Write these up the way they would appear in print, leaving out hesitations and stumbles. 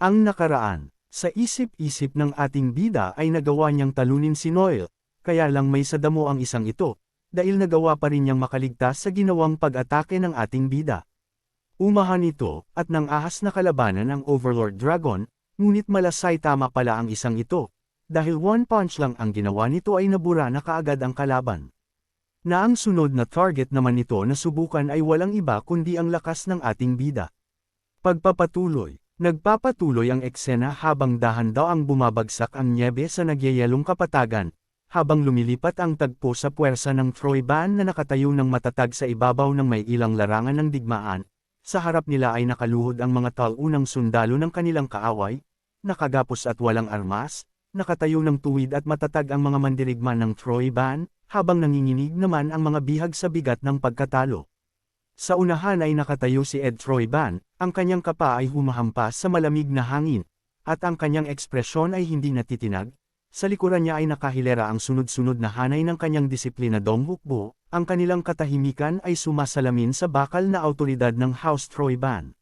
Ang nakaraan, sa isip-isip ng ating bida ay nagawa niyang talunin si Noel, kaya lang may sadamo ang isang ito, dahil nagawa pa rin niyang makaligtas sa ginawang pag-atake ng ating bida. Umahan ito, at nang ahas na kalabanan ang Overlord Dragon, ngunit malasay tama pala ang isang ito, dahil one punch lang ang ginawa nito ay nabura na kaagad ang kalaban. Na ang sunod na target naman nito na subukan ay walang iba kundi ang lakas ng ating bida. Pagpapatuloy. Nagpapatuloy ang eksena habang dahan daw ang bumabagsak ang nyebe sa nagyayelong kapatagan, habang lumilipat ang tagpo sa puwersa ng Troyban na nakatayo ng matatag sa ibabaw ng may ilang larangan ng digmaan. Sa harap nila ay nakaluhod ang mga talunang sundalo ng kanilang kaaway, nakagapos at walang armas, nakatayo ng tuwid at matatag ang mga mandirigma ng Troyban, habang nanginginig naman ang mga bihag sa bigat ng pagkatalo. Sa unahan ay nakatayo si Ed Troyban, ang kanyang kapa ay humahampas sa malamig na hangin, at ang kanyang ekspresyon ay hindi natitinag. Sa likuran niya ay nakahilera ang sunod-sunod na hanay ng kanyang disiplinadong hukbo, ang kanilang katahimikan ay sumasalamin sa bakal na awtoridad ng House Troyban.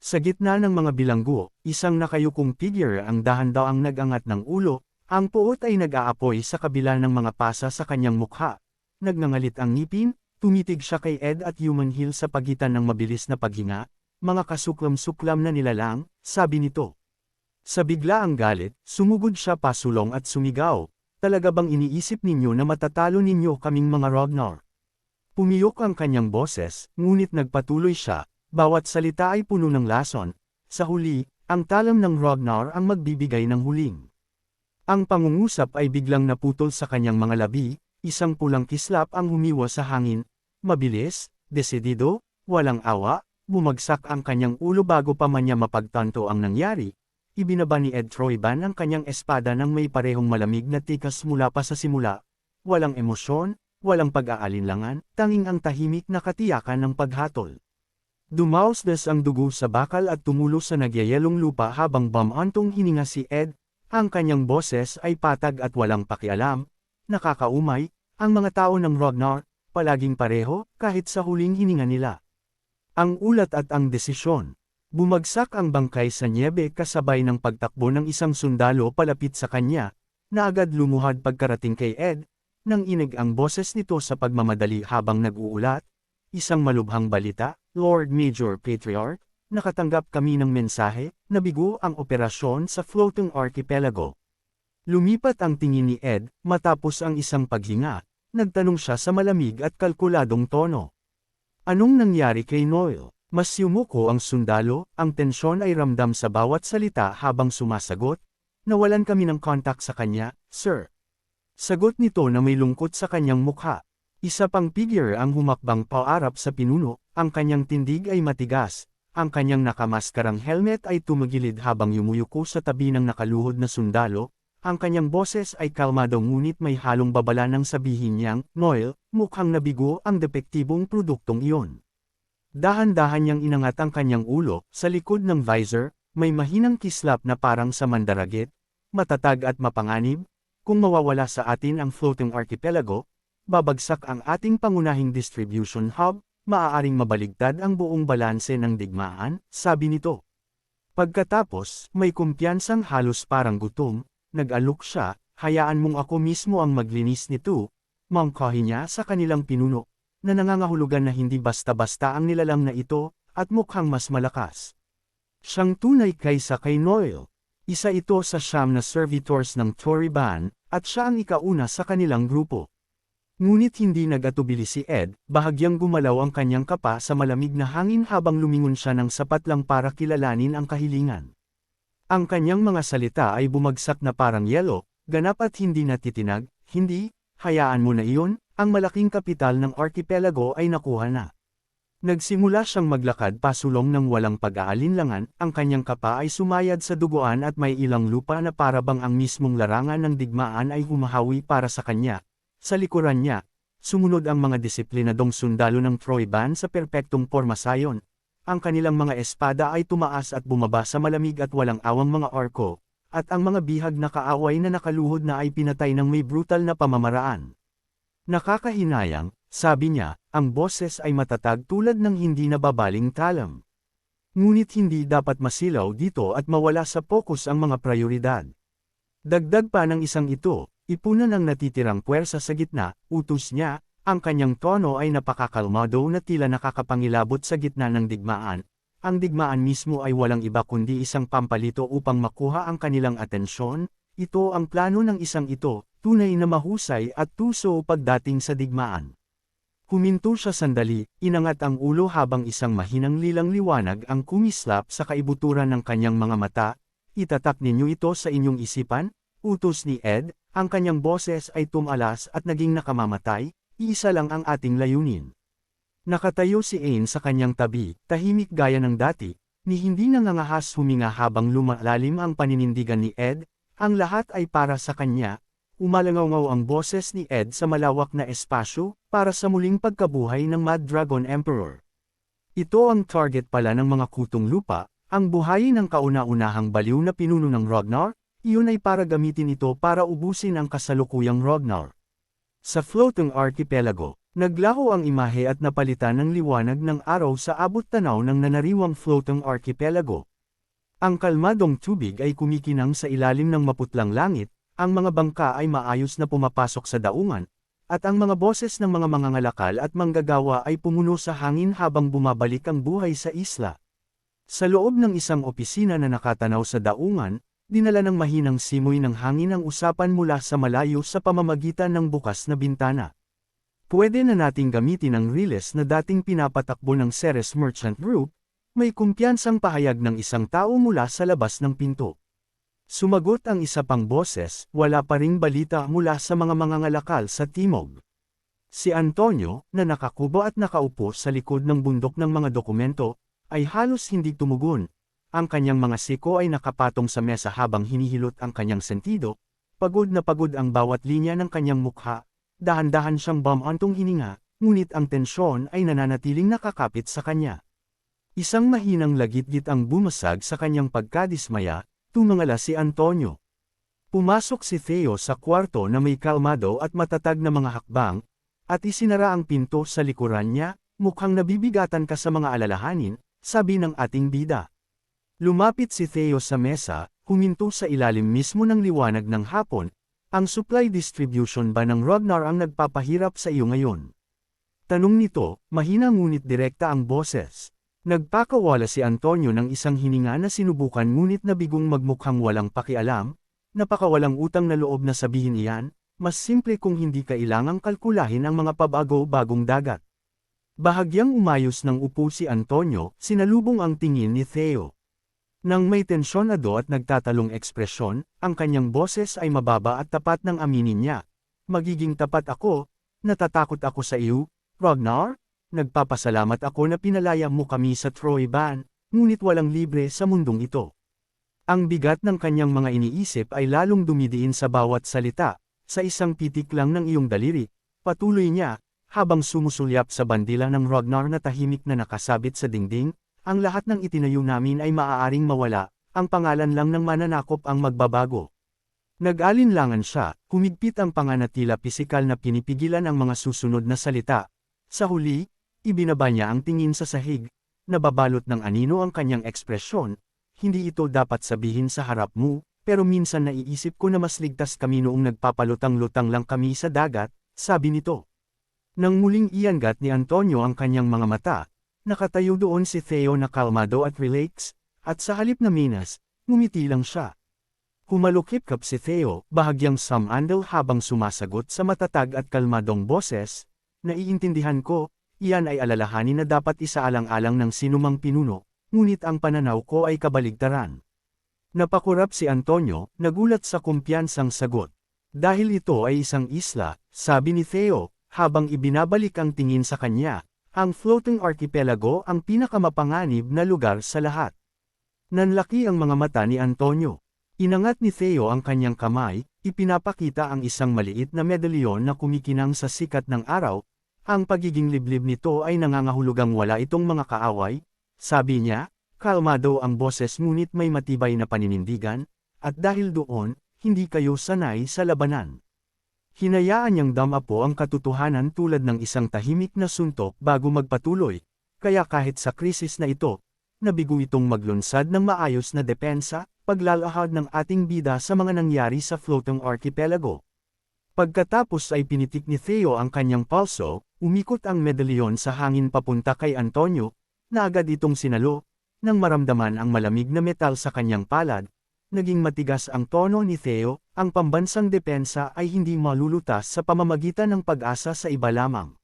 Sa gitna ng mga bilanggo, isang nakayukong figure ang dahan-daw ang nag-angat ng ulo, ang puot ay nag-aapoy sa kabila ng mga pasa sa kanyang mukha. Nagngangalit ang ngipin. Tumitig siya kay Ed at Human Hill sa pagitan ng mabilis na paghinga, mga kasuklam-suklam na nilalang, sabi nito. Sa biglaang galit, sumugod siya pasulong at sumigaw, talaga bang iniisip ninyo na matatalo ninyo kaming mga Ragnar? Pumiyok ang kanyang boses, ngunit nagpatuloy siya, bawat salita ay puno ng lason, sa huli, ang talam ng Ragnar ang magbibigay ng huling. Ang pangungusap ay biglang naputol sa kanyang mga labi. Isang pulang kislap ang humiwa sa hangin, mabilis, desidido, walang awa, bumagsak ang kanyang ulo bago pa man niya mapagtanto ang nangyari. Ibinaba ni Ed Troyban ang kanyang espada ng may parehong malamig na tikas mula pa sa simula. Walang emosyon, walang pag-aalinlangan, tanging ang tahimik na katiyakan ng paghatol. Dumausdas ang dugo sa bakal at tumulo sa nagyayelong lupa habang bamantong hininga si Ed, ang kanyang boses ay patag at walang pakialam. Nakakaumay, ang mga tao ng Ragnar, palaging pareho, kahit sa huling hininga nila. Ang ulat at ang desisyon. Bumagsak ang bangkay sa nyebe kasabay ng pagtakbo ng isang sundalo palapit sa kanya, na agad lumuhad pagkarating kay Ed, nang inig ang boses nito sa pagmamadali habang nag-uulat. Isang malubhang balita, Lord Major Patriarch, nakatanggap kami ng mensahe, nabigo ang operasyon sa Floating Archipelago. Lumipat ang tingin ni Ed, matapos ang isang paghinga, nagtanong siya sa malamig at kalkuladong tono. Anong nangyari kay Noel? Mas yumuko ang sundalo, ang tensyon ay ramdam sa bawat salita habang sumasagot, nawalan kami ng contact sa kanya, sir. Sagot nito na may lungkot sa kanyang mukha. Isa pang figure ang humakbang paarap sa pinuno, ang kanyang tindig ay matigas, ang kanyang nakamaskarang helmet ay tumagilid habang yumuyuko sa tabi ng nakaluhod na sundalo. Ang kanyang boses ay kalmado ngunit may halong babala nang sabihin niyang, Noel, mukhang nabigo ang depektibong produktong iyon. Dahan-dahan niyang inangat ang kanyang ulo, sa likod ng visor, may mahinang kislap na parang sa mandaragit, matatag at mapanganib. Kung mawawala sa atin ang Floating Archipelago, babagsak ang ating pangunahing distribution hub, maaaring mabaligtad ang buong balanse ng digmaan, sabi nito. Pagkatapos, may kumpiyansang halos parang gutom, nag-alok siya, hayaan mong ako mismo ang maglinis nito, mangkahi niya sa kanilang pinuno, na nangangahulugan na hindi basta-basta ang nilalang na ito, at mukhang mas malakas. Siyang tunay kaysa kay Noel. Isa ito sa siyam na servitors ng Troyban, at siya ang ikauna sa kanilang grupo. Ngunit hindi nag-atubili si Ed, bahagyang gumalaw ang kanyang kapa sa malamig na hangin habang lumingon siya ng sapat lang para kilalanin ang kahilingan. Ang kanyang mga salita ay bumagsak na parang yelo, ganap at hindi natitinag, hindi, hayaan mo na iyon, ang malaking kapital ng archipelago ay nakuha na. Nagsimula siyang maglakad pasulong ng walang pag-aalinlangan, ang kanyang kapa ay sumayad sa duguan at may ilang lupa na parabang ang mismong larangan ng digmaan ay humahawi para sa kanya. Sa likuran niya, sumunod ang mga disiplinadong sundalo ng Troyban sa perpektong pormasayon. Ang kanilang mga espada ay tumaas at bumaba sa malamig at walang awang mga arko, at ang mga bihag na kaaway na nakaluhod na ay pinatay ng may brutal na pamamaraan. Nakakahinayang, sabi niya, ang boses ay matatag tulad ng hindi nababaling talam. Ngunit hindi dapat masilaw dito at mawala sa pokus ang mga prioridad. Dagdag pa ng isang ito, ipunan ang natitirang puwersa sa gitna, utos niya, ang kanyang tono ay napakakalmado na tila nakakapangilabot sa gitna ng digmaan. Ang digmaan mismo ay walang iba kundi isang pampalito upang makuha ang kanilang atensyon. Ito ang plano ng isang ito, tunay na mahusay at tuso pagdating sa digmaan. Huminto siya sandali, inangat ang ulo habang isang mahinang lilang liwanag ang kumislap sa kaibuturan ng kanyang mga mata. Itatak ninyo ito sa inyong isipan, utos ni Ed, ang kanyang boses ay tumalas at naging nakamamatay, iisa lang ang ating layunin. Nakatayo si Ain sa kanyang tabi, tahimik gaya ng dati, ni hindi nangangahas huminga habang lumalalim ang paninindigan ni Ed, ang lahat ay para sa kanya. Umalangaw ang boses ni Ed sa malawak na espasyo, para sa muling pagkabuhay ng Mad Dragon Emperor. Ito ang target pala ng mga kutong lupa, ang buhayin ng kauna-unahang baliw na pinuno ng Ragnar, iyon ay para gamitin ito para ubusin ang kasalukuyang Ragnar. Sa Floating Archipelago, naglaho ang imahe at napalitan ng liwanag ng araw sa abot-tanaw ng nanariwang Floating Archipelago. Ang kalmadong tubig ay kumikinang sa ilalim ng maputlang langit, ang mga bangka ay maayos na pumapasok sa daungan, at ang mga boses ng mga mangangalakal at manggagawa ay pumuno sa hangin habang bumabalik ang buhay sa isla. Sa loob ng isang opisina na nakatanaw sa daungan, dinala ng mahinang simoy ng hangin ang usapan mula sa malayo sa pamamagitan ng bukas na bintana. Pwede na nating gamitin ang riles na dating pinapatakbo ng Ceres Merchant Group, may kumpiyansang pahayag ng isang tao mula sa labas ng pinto. Sumagot ang isa pang boses, wala pa ring balita mula sa mga mangangalakal sa timog. Si Antonio, na nakakubo at nakaupo sa likod ng bundok ng mga dokumento, ay halos hindi tumugon. Ang kanyang mga siko ay nakapatong sa mesa habang hinihilot ang kanyang sentido, pagod na pagod ang bawat linya ng kanyang mukha, dahan-dahan siyang bumantong hininga, ngunit ang tensyon ay nananatiling nakakapit sa kanya. Isang mahinang lagitgit ang bumasag sa kanyang pagkadismaya, tumangala si Antonio. Pumasok si Theo sa kwarto na may kalmado at matatag na mga hakbang, at isinara ang pinto sa likuran niya, mukhang nabibigatan ka sa mga alalahanin, sabi ng ating bida. Lumapit si Theo sa mesa, huminto sa ilalim mismo ng liwanag ng hapon. Ang supply distribution ba ng Ragnar ang nagpapahirap sa iyo ngayon? Tanong nito, mahina ngunit direkta ang boses. Nagpakawala si Antonio ng isang hininga na sinubukan ngunit nabigong magmukhang walang pakialam. Napakawalang utang na loob na sabihin iyan, mas simple kung hindi kailangang kalkulahin ang mga pabago-bagong dagat. Bahagyang umayos ng upo si Antonio, sinalubong ang tingin ni Theo. Nang may tensyonado at nagtatalong ekspresyon, ang kanyang boses ay mababa at tapat ng aminin niya. Magiging tapat ako, natatakot ako sa iyo, Ragnar? Nagpapasalamat ako na pinalaya mo kami sa Troyban, ngunit walang libre sa mundong ito. Ang bigat ng kanyang mga iniisip ay lalong dumidiin sa bawat salita, sa isang pitik lang ng iyong daliri, patuloy niya, habang sumusulyap sa bandila ng Ragnar na tahimik na nakasabit sa dingding. Ang lahat ng itinayo namin ay maaaring mawala, ang pangalan lang ng mananakop ang magbabago. Nag-alinlangan siya, humigpit ang panganatila pisikal na pinipigilan ang mga susunod na salita. Sa huli, ibinaba niya ang tingin sa sahig, nababalot ng anino ang kanyang ekspresyon. Hindi ito dapat sabihin sa harap mo, pero minsan naiisip ko na mas ligtas kami noong nagpapalutang-lutang lang kami sa dagat, sabi nito. Nang muling iangat ni Antonio ang kanyang mga mata, nakatayo doon si Theo na kalmado at relax, at sa halip na minas, ngumiti lang siya. Humalukip-kap si Theo, bahagyang sumandal habang sumasagot sa matatag at kalmadong boses, naiintindihan ko, iyan ay alalahanin na dapat isaalang-alang ng sinumang pinuno, ngunit ang pananaw ko ay kabaligtaran. Napakurap si Antonio, nagulat sa kumpiyansang sagot. Dahil ito ay isang isla, sabi ni Theo, habang ibinabalik ang tingin sa kanya. Ang Floating Archipelago ang pinakamapanganib na lugar sa lahat. Nanlaki ang mga mata ni Antonio. Inangat ni Theo ang kanyang kamay, ipinapakita ang isang maliit na medalyon na kumikinang sa sikat ng araw. Ang pagiging liblib nito ay nangangahulugang wala itong mga kaaway. Sabi niya, kalmado ang boses ngunit may matibay na paninindigan, at dahil doon, hindi kayo sanay sa labanan. Hinayaan niyang damapo ang katotohanan tulad ng isang tahimik na suntok bago magpatuloy, kaya kahit sa krisis na ito, nabigo itong maglunsad ng maayos na depensa, paglalahad ng ating bida sa mga nangyari sa floating archipelago. Pagkatapos ay pinitik ni Theo ang kanyang palso, umikot ang medalyon sa hangin papunta kay Antonio, na agad itong sinalo, nang maramdaman ang malamig na metal sa kanyang palad. Naging matigas ang tono ni Theo, ang pambansang depensa ay hindi malulutas sa pamamagitan ng pag-asa sa iba lamang.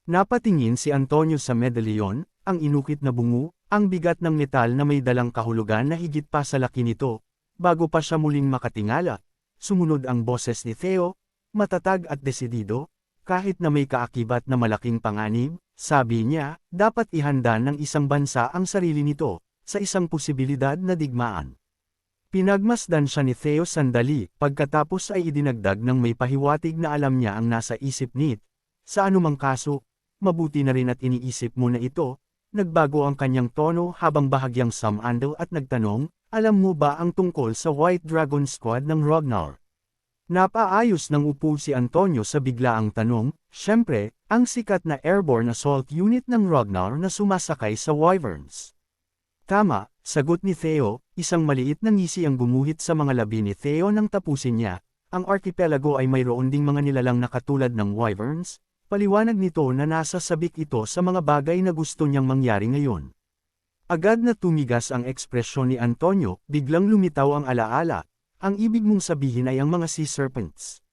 Napatingin si Antonio sa medalyon, ang inukit na bungo, ang bigat ng metal na may dalang kahulugan na higit pa sa laki nito. Bago pa siya muling makatingala, sumunod ang boses ni Theo, matatag at desidido, kahit na may kaakibat na malaking panganib, sabi niya, dapat ihanda ng isang bansa ang sarili nito, sa isang posibilidad na digmaan. Pinagmasdan siya ni Theo sandali, pagkatapos ay idinagdag ng may pahiwatig na alam niya ang nasa isip nit. Sa anumang kaso, mabuti na rin at iniisip mo na ito. Nagbago ang kanyang tono habang bahagyang sumandal at nagtanong, alam mo ba ang tungkol sa White Dragon Squad ng Ragnar? Napaayos ng upo si Antonio sa biglaang tanong, syempre, ang sikat na airborne assault unit ng Ragnar na sumasakay sa Wyverns. Tama, sagot ni Theo, isang maliit na ngisi ang gumuhit sa mga labi ni Theo nang tapusin niya. Ang archipelago ay mayroon ding mga nilalang na katulad ng Wyverns, paliwanag nito na nasa sabik ito sa mga bagay na gusto niyang mangyari ngayon. Agad na tumigas ang ekspresyon ni Antonio, biglang lumitaw ang alaala. Ang ibig mong sabihin ay ang mga sea serpents.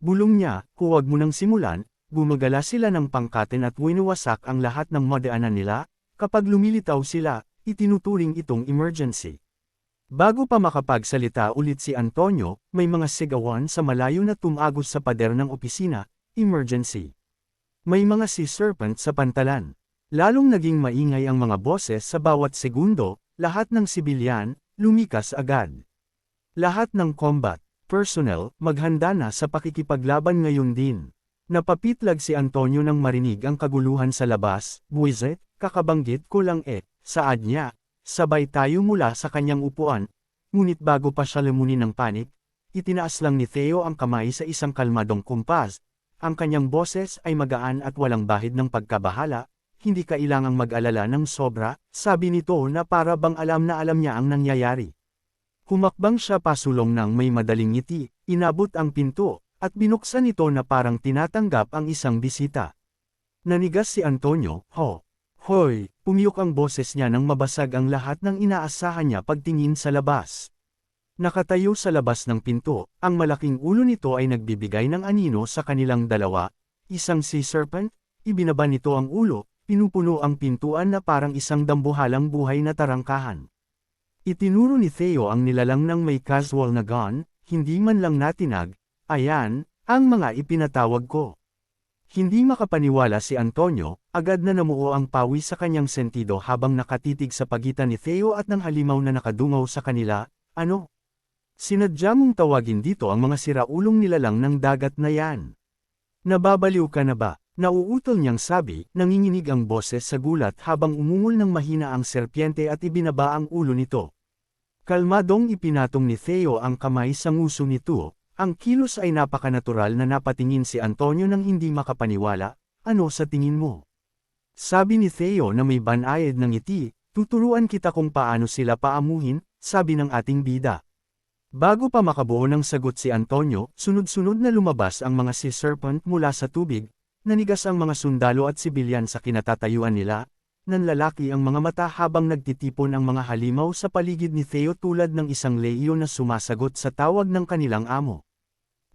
Bulong niya, huwag mo nang simulan, gumagala sila ng pangkatin at winuwasak ang lahat ng madaanan nila, kapag lumilitaw sila, itinuturing itong emergency. Bago pa makapagsalita ulit si Antonio, may mga sigawan sa malayo na tumagos sa pader ng opisina, emergency. May mga sea serpent sa pantalan. Lalong naging maingay ang mga boses sa bawat segundo, lahat ng sibilyan, lumikas agad. Lahat ng combat personnel, maghanda na sa pakikipaglaban ngayon din. Napapitlag si Antonio nang marinig ang kaguluhan sa labas, buwisit, kakabanggit ko lang saad niya. Sabay tayo mula sa kanyang upuan, ngunit bago pa siya lumunin ng panik, itinaas lang ni Theo ang kamay sa isang kalmadong kumpas. Ang kanyang boses ay magaan at walang bahid ng pagkabahala, hindi kailangang mag-alala ng sobra, sabi nito na para bang alam na alam niya ang nangyayari. Humakbang siya pasulong ng may madaling ngiti, inabot ang pinto, at binuksan ito na parang tinatanggap ang isang bisita. Nanigas si Antonio, Hoy, pumiyok ang boses niya nang mabasag ang lahat ng inaasahan niya pagtingin sa labas. Nakatayo sa labas ng pinto, ang malaking ulo nito ay nagbibigay ng anino sa kanilang dalawa, isang sea serpent, ibinaba nito ang ulo, pinupuno ang pintuan na parang isang dambuhalang buhay na tarangkahan. Itinuro ni Theo ang nilalang ng may casual na gun, hindi man lang natinag, ayan, ang mga ipinatawag ko. Hindi makapaniwala si Antonio, agad na namuo ang pawis sa kanyang sentido habang nakatitig sa pagitan ni Theo at ng halimaw na nakadungaw sa kanila, ano? Sinadya mong tawagin dito ang mga siraulong nilalang ng dagat na yan. Nababaliw ka na ba? Nauutol niyang sabi, nanginginig ang boses sa gulat habang umungol ng mahina ang serpiente at ibinaba ang ulo nito. Kalmadong ipinatong ni Theo ang kamay sa nguso nito, ang kilos ay napakanatural na napatingin si Antonio nang hindi makapaniwala, ano sa tingin mo? Sabi ni Theo na may banayad ng ngiti, tuturuan kita kung paano sila paamuhin, sabi ng ating bida. Bago pa makabuo ng sagot si Antonio, sunod-sunod na lumabas ang mga sea serpent mula sa tubig, nanigas ang mga sundalo at sibilyan sa kinatatayuan nila, nanlalaki ang mga mata habang nagtitipon ang mga halimaw sa paligid ni Theo tulad ng isang leyo na sumasagot sa tawag ng kanilang amo.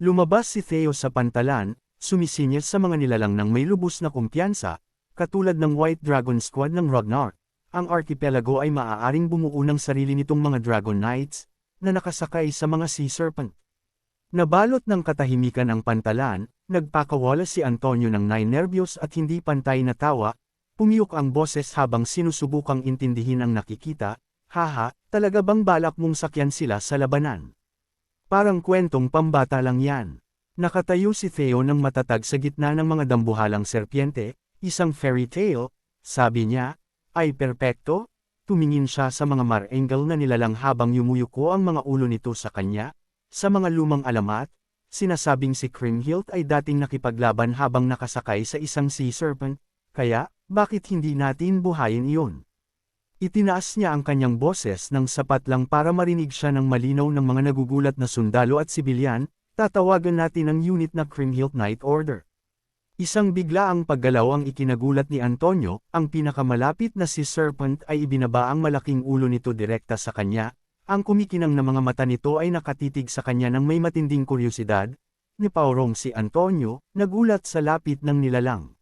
Lumabas si Theo sa pantalan, sumisinyas sa mga nilalang ng may lubos na kumpiyansa, katulad ng White Dragon Squad ng Ragnar. Ang archipelago ay maaaring bumuo ng sarili nitong mga Dragon Knights, na nakasakay sa mga sea serpent. Nabalot ng katahimikan ang pantalan, nagpakawala si Antonio ng nervyos at hindi pantay na tawa, pumiyok ang boses habang sinusubukang intindihin ang nakikita, haha, talaga bang balak mong sakyan sila sa labanan? Parang kwentong pambata lang yan. Nakatayo si Theo ng matatag sa gitna ng mga dambuhalang serpiente, isang fairy tale, sabi niya, ay perpekto? Tumingin siya sa mga marengel na nilalang habang yumuyuko ang mga ulo nito sa kanya, sa mga lumang alamat, sinasabing si Kriemhild ay dating nakipaglaban habang nakasakay sa isang sea serpent, kaya, bakit hindi natin buhayin iyon? Itinaas niya ang kanyang boses ng sapat lang para marinig siya ng malinaw ng mga nagugulat na sundalo at sibilyan. Tatawagan natin ang unit na Kriemhildt Night Order. Isang biglaang paggalaw ang ikinagulat ni Antonio, ang pinakamalapit na si Serpent ay ibinaba ang malaking ulo nito direkta sa kanya. Ang kumikinang na mga mata nito ay nakatitig sa kanya ng may matinding kuryosidad. Nipaurong si Antonio, nagulat sa lapit ng nilalang.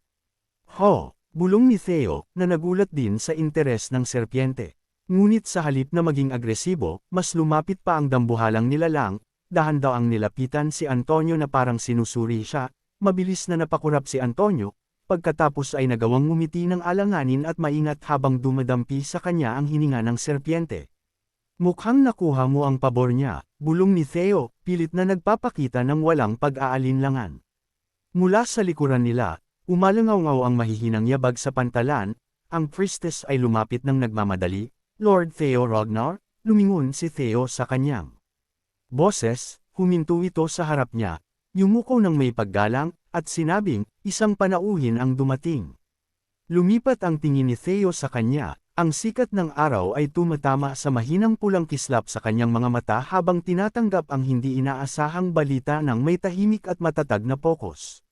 Ho! Bulong ni Theo, na nagulat din sa interes ng serpiente. Ngunit sa halip na maging agresibo, mas lumapit pa ang dambuhalang nilalang, dahan-daang nilapitan si Antonio na parang sinusuri siya. Mabilis na napakurap si Antonio, pagkatapos ay nagawang ngumiti ng alanganin at maingat habang dumadampi sa kanya ang hininga ng serpiente. Mukhang nakuha mo ang pabor niya, bulong ni Theo, pilit na nagpapakita ng walang pag-aalinlangan. Mula sa likuran nila, umalangaw-ngaw ang mahihinang yabag sa pantalan, ang priestess ay lumapit ng nagmamadali. Lord Theo Ragnar, lumingon si Theo sa kanyang boses, huminto ito sa harap niya, yumuko ng may paggalang, at sinabing, isang panauhin ang dumating. Lumipat ang tingin ni Theo sa kanya, ang sikat ng araw ay tumatama sa mahinang pulang kislap sa kanyang mga mata habang tinatanggap ang hindi inaasahang balita ng may tahimik at matatag na pokus.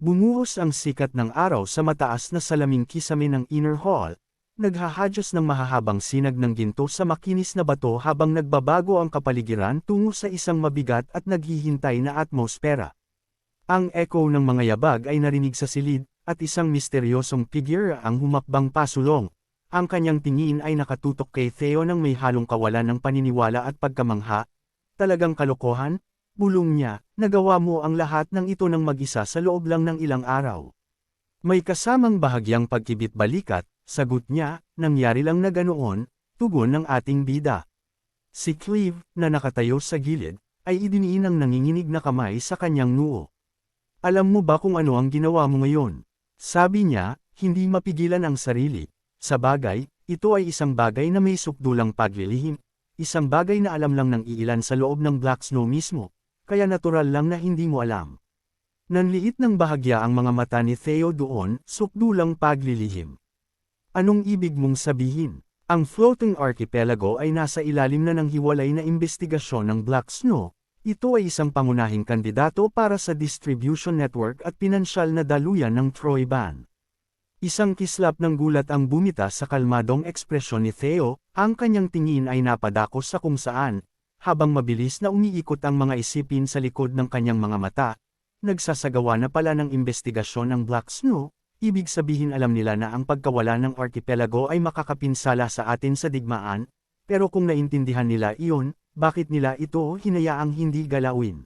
Bumuhos ang sikat ng araw sa mataas na salaming kisame ng inner hall, naghahadyas ng mahahabang sinag ng ginto sa makinis na bato habang nagbabago ang kapaligiran tungo sa isang mabigat at naghihintay na atmosfera. Ang echo ng mga yabag ay narinig sa silid, at isang misteryosong figure ang humakbang pasulong. Ang kanyang tingin ay nakatutok kay Theo ng may halong kawalan ng paniniwala at pagkamangha. Talagang kalokohan? Bulong niya, nagawa mo ang lahat ng ito ng mag-isa sa loob lang ng ilang araw. May kasamang bahagyang pagkibit balikat, sagot niya, nangyari lang na ganoon, tugon ng ating bida. Si Cleve, na nakatayo sa gilid, ay idiniin ang nanginginig na kamay sa kanyang noo. Alam mo ba kung ano ang ginawa mo ngayon? Sabi niya, hindi mapigilan ang sarili. Sa bagay, ito ay isang bagay na may sukdulang paglilihim, isang bagay na alam lang ng iilan sa loob ng Black Snow mismo. Kaya natural lang na hindi mo alam. Nanliit ng bahagya ang mga mata ni Theo doon, sukdulang paglilihim. Anong ibig mong sabihin? Ang floating archipelago ay nasa ilalim na ng hiwalay na imbestigasyon ng Black Snow. Ito ay isang pangunahing kandidato para sa distribution network at pinansyal na daluyan ng Troiban. Isang kislap ng gulat ang bumita sa kalmadong ekspresyon ni Theo, ang kanyang tingin ay napadakos sa kung saan. Habang mabilis na umiikot ang mga isipin sa likod ng kanyang mga mata, nagsasagawa na pala ng investigasyon ng Black Snow, ibig sabihin alam nila na ang pagkawala ng archipelago ay makakapinsala sa atin sa digmaan, pero kung naintindihan nila iyon, bakit nila ito hinayaang hindi galawin?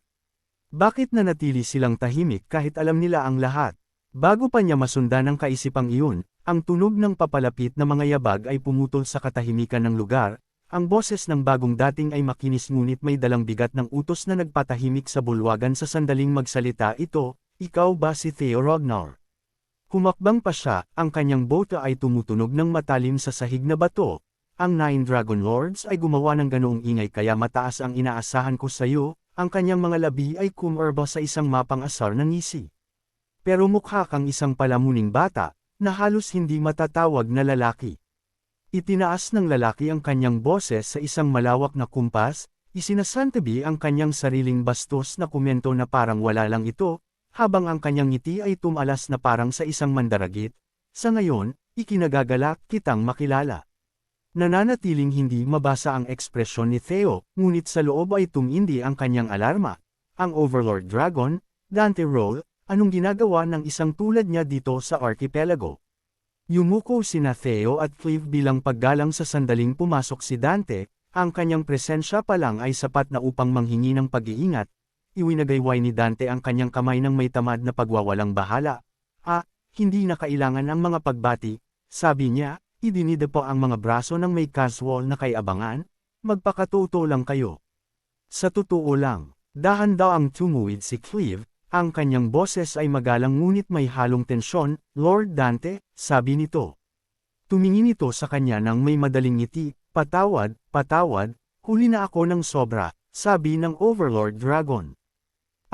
Bakit nanatili silang tahimik kahit alam nila ang lahat? Bago pa niya masundan ang kaisipang iyon, ang tunog ng papalapit na mga yabag ay pumutol sa katahimikan ng lugar. Ang boses ng bagong dating ay makinis ngunit may dalang bigat ng utos na nagpatahimik sa bulwagan sa sandaling magsalita ito, ikaw ba si Theo Ragnar? Humakbang pa siya, ang kanyang bote ay tumutunog ng matalim sa sahig na bato. Ang 9 Dragon Lords ay gumawa ng ganoong ingay kaya mataas ang inaasahan ko sa iyo, ang kanyang mga labi ay kumarba sa isang mapang asar ng ngisi. Pero mukha kang isang palamuning bata, na halos hindi matatawag na lalaki. Itinaas ng lalaki ang kanyang boses sa isang malawak na kumpas, isinasantabi ang kanyang sariling bastos na komento na parang wala lang ito, habang ang kanyang ngiti ay tumalas na parang sa isang mandaragit. Sa ngayon, ikinagagalak kitang makilala. Nananatiling hindi mabasa ang ekspresyon ni Theo, ngunit sa loob ay tumindi ang kanyang alarma. Ang Overlord Dragon, Dante Roll, anong ginagawa ng isang tulad niya dito sa archipelago? Yumuko sina Theo at Cleve bilang paggalang sa sandaling pumasok si Dante, ang kanyang presensya pa lang ay sapat na upang manghingi ng pag-iingat. Iwinagayway ni Dante ang kanyang kamay ng may tamad na pagwawalang bahala. Hindi na kailangan ang mga pagbati, sabi niya, idinida po ang mga braso ng may casual na kay-abangan, magpakatuto lang kayo. Sa totoo lang, dahan daw ang tumuwid si Cleve. Ang kanyang boses ay magalang ngunit may halong tensyon, Lord Dante, sabi nito. Tumingin ito sa kanya ng may madaling ngiti, patawad, huli na ako ng sobra, sabi ng Overlord Dragon.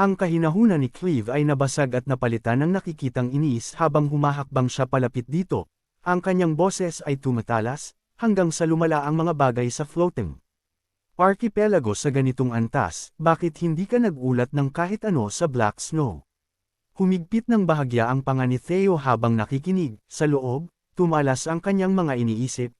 Ang kahinahuna ni Cleve ay nabasag at napalitan ng nakikitang inis habang humahakbang siya palapit dito. Ang kanyang boses ay tumatalas, hanggang sa lumala ang mga bagay sa floating archipelago sa ganitong antas, bakit hindi ka nagulat ng kahit ano sa Black Snow? Humigpit ng bahagya ang panga ni Theo habang nakikinig, sa loob, tumalas ang kanyang mga iniisip.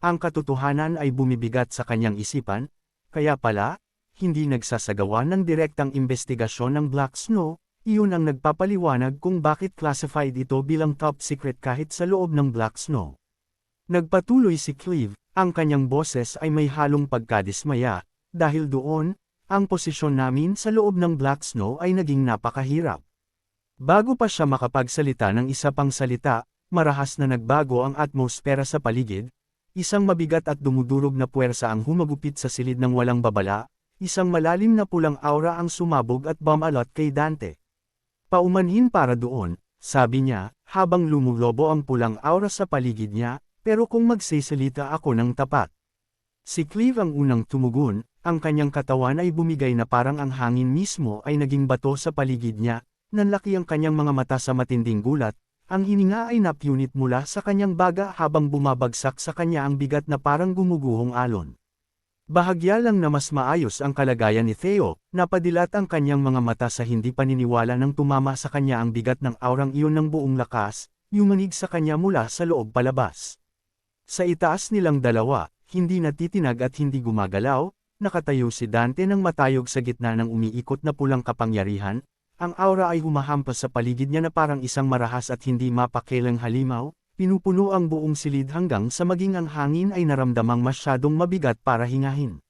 Ang katotohanan ay bumibigat sa kanyang isipan, kaya pala, hindi nagsasagawa ng direktang investigasyon ng Black Snow, iyon ang nagpapaliwanag kung bakit classified ito bilang top secret kahit sa loob ng Black Snow. Nagpatuloy si Cleve, ang kanyang boses ay may halong pagkadismaya, dahil doon, ang posisyon namin sa loob ng Black Snow ay naging napakahirap. Bago pa siya makapagsalita ng isa pang salita, marahas na nagbago ang atmosfera sa paligid, isang mabigat at dumudurog na puwersa ang humagupit sa silid ng walang babala, isang malalim na pulang aura ang sumabog at bumalot kay Dante. Paumanhin para doon, sabi niya, habang lumulobo ang pulang aura sa paligid niya, pero kung magsisalita ako ng tapat. Si Cleve ang unang tumugon, ang kanyang katawan ay bumigay na parang ang hangin mismo ay naging bato sa paligid niya, nanlaki ang kanyang mga mata sa matinding gulat, ang hininga ay napunit mula sa kanyang baga habang bumabagsak sa kanya ang bigat na parang gumuguhong alon. Bahagya lang na mas maayos ang kalagayan ni Theo, napadilat ang kanyang mga mata sa hindi paniniwala nang tumama sa kanya ang bigat ng aurang iyon ng buong lakas, yumanig sa kanya mula sa loob palabas. Sa itaas nilang dalawa, hindi natitinag at hindi gumagalaw, nakatayo si Dante nang matayog sa gitna ng umiikot na pulang kapangyarihan, ang aura ay humahampas sa paligid niya na parang isang marahas at hindi mapakilang halimaw, pinupuno ang buong silid hanggang sa maging ang hangin ay naramdamang masyadong mabigat para hingahin.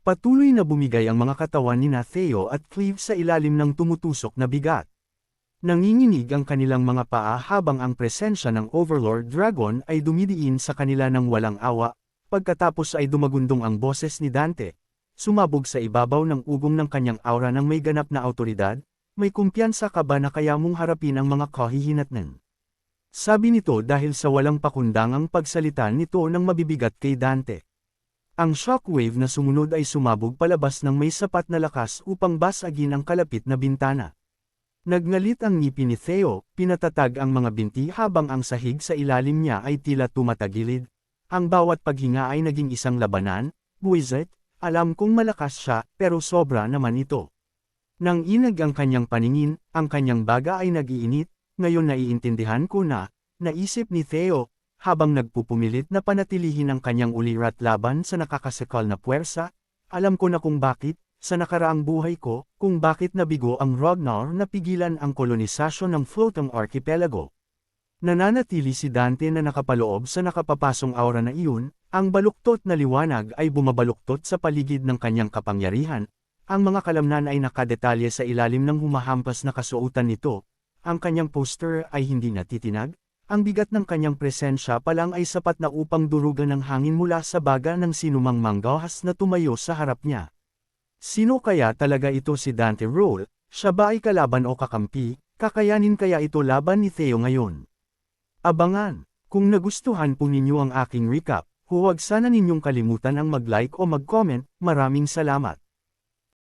Patuloy na bumigay ang mga katawan ni Theo at Cleve sa ilalim ng tumutusok na bigat. Nanginginig ang kanilang mga paa habang ang presensya ng Overlord Dragon ay dumidiin sa kanila ng walang awa, pagkatapos ay dumagundong ang boses ni Dante. Sumabog sa ibabaw ng ugong ng kanyang aura ng may ganap na awtoridad, may kumpiyansa ka ba na kaya mong harapin ang mga kahihinatnan? Sabi nito dahil sa walang pakundangang pagsalita nito ng mabibigat kay Dante. Ang shockwave na sumunod ay sumabog palabas ng may sapat na lakas upang basagin ang kalapit na bintana. Nagngalit ang ngipin ni Theo, pinatatag ang mga binti habang ang sahig sa ilalim niya ay tila tumatagilid. Ang bawat paghinga ay naging isang labanan, buwisit, alam kong malakas siya, pero sobra naman ito. Nang inag ang kanyang paningin, ang kanyang baga ay nag-iinit, ngayon naiintindihan ko na, naisip ni Theo, habang nagpupumilit na panatilihin ang kanyang ulirat laban sa nakakasakal na puwersa, alam ko na kung bakit, sa nakaraang buhay ko, kung bakit nabigo ang Ragnar na pigilan ang kolonisasyon ng floating archipelago. Nananatili si Dante na nakapaloob sa nakapapasong aura na iyon, ang baluktot na liwanag ay bumabaluktot sa paligid ng kanyang kapangyarihan, ang mga kalamnan ay nakadetalye sa ilalim ng humahampas na kasuotan nito, ang kanyang poster ay hindi natitinag, ang bigat ng kanyang presensya pa lang ay sapat na upang durugan ng hangin mula sa baga ng sinumang manggahas na tumayo sa harap niya. Sino kaya talaga ito si Dante Roll? Siya ba ay kalaban o kakampi? Kakayanin kaya ito laban ni Theo ngayon? Abangan! Kung nagustuhan po ninyo ang aking recap, huwag sana ninyong kalimutan ang mag-like o mag-comment. Maraming salamat!